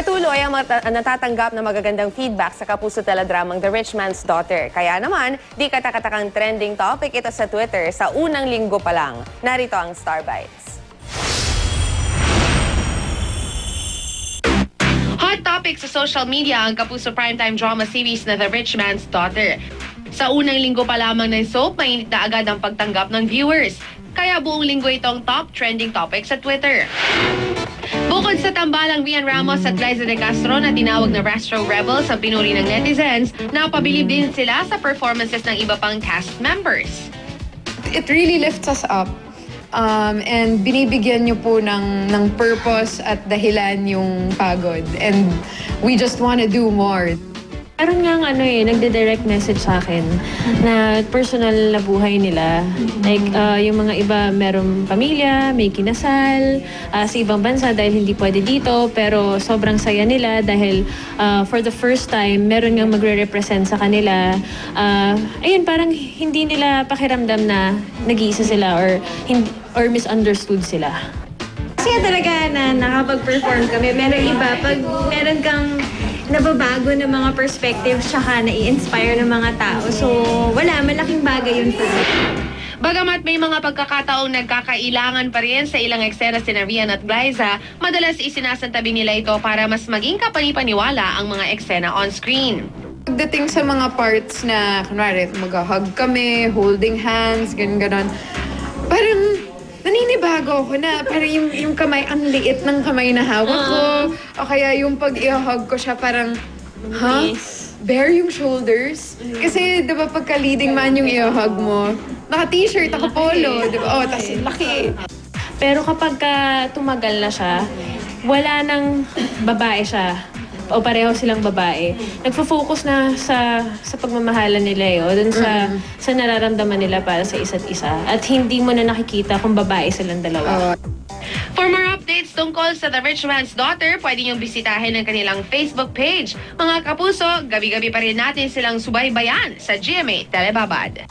Patuloy ang natatanggap na magagandang feedback sa kapuso teledramang The Rich Man's Daughter. Kaya naman, di katakatakang trending topic ito sa Twitter sa unang linggo pa lang. Narito ang Star Bites. Hot topic sa social media ang kapuso primetime drama series na The Rich Man's Daughter. Sa unang linggo pa lamang ng soap, mainit na agad ang pagtanggap ng viewers. Kaya buong linggo itong top trending topic sa Twitter. Bukod sa tambalang Rian Ramos at Liza De Castro na tinawag na Rastro Rebels ang pinuri ng netizens, napabilib din sila sa performances ng iba pang cast members. It really lifts us up. And binibigyan niyo po ng purpose at dahilan yung pagod. And we just want to do more. Meron nga nagde-direct message sa akin na personal na buhay nila. Like, yung mga iba merong pamilya, may kinasal, sa ibang bansa dahil hindi pwede dito, pero sobrang saya nila dahil for the first time, meron nga magre-represent sa kanila. Ayun, parang hindi nila pakiramdam na nag-iisa sila or misunderstood sila. Kasi talaga na nakapag-perform kami. Meron iba, pag meron kang nababago ng mga perspectives tsaka na-i-inspire ng mga tao. So, malaking bagay yun po. Bagamat may mga pagkakataong nagkakailangan pa rin sa ilang eksena sina Rian at Liza, madalas isinasantabi nila ito para mas maging kapanipaniwala ang mga eksena on-screen. Pagdating sa mga parts na, kunwari, mag-hug kami, holding hands, ganun. Parang naninibago ako na parang yung kamay, ang liit ng kamay na hawak ko. O kaya yung pag i-hug ko siya parang, bare yung shoulders. Kasi diba pagka leading man yung i-hug mo, naka-t-shirt, naka-polo, diba? Oh, tas laki. Pero kapag tumagal na siya, wala nang babae siya o pareho silang babae. Nagfo-focus na sa pagmamahalan nila dun sa nararamdaman nila para sa isa't isa. At hindi mo na nakikita kung babae silang dalawa. For more updates tungkol sa The Rich Man's Daughter, pwede niyong bisitahin ang kanilang Facebook page. Mga kapuso, gabi-gabi pa rin natin silang subaybayan sa GMA Telebabad.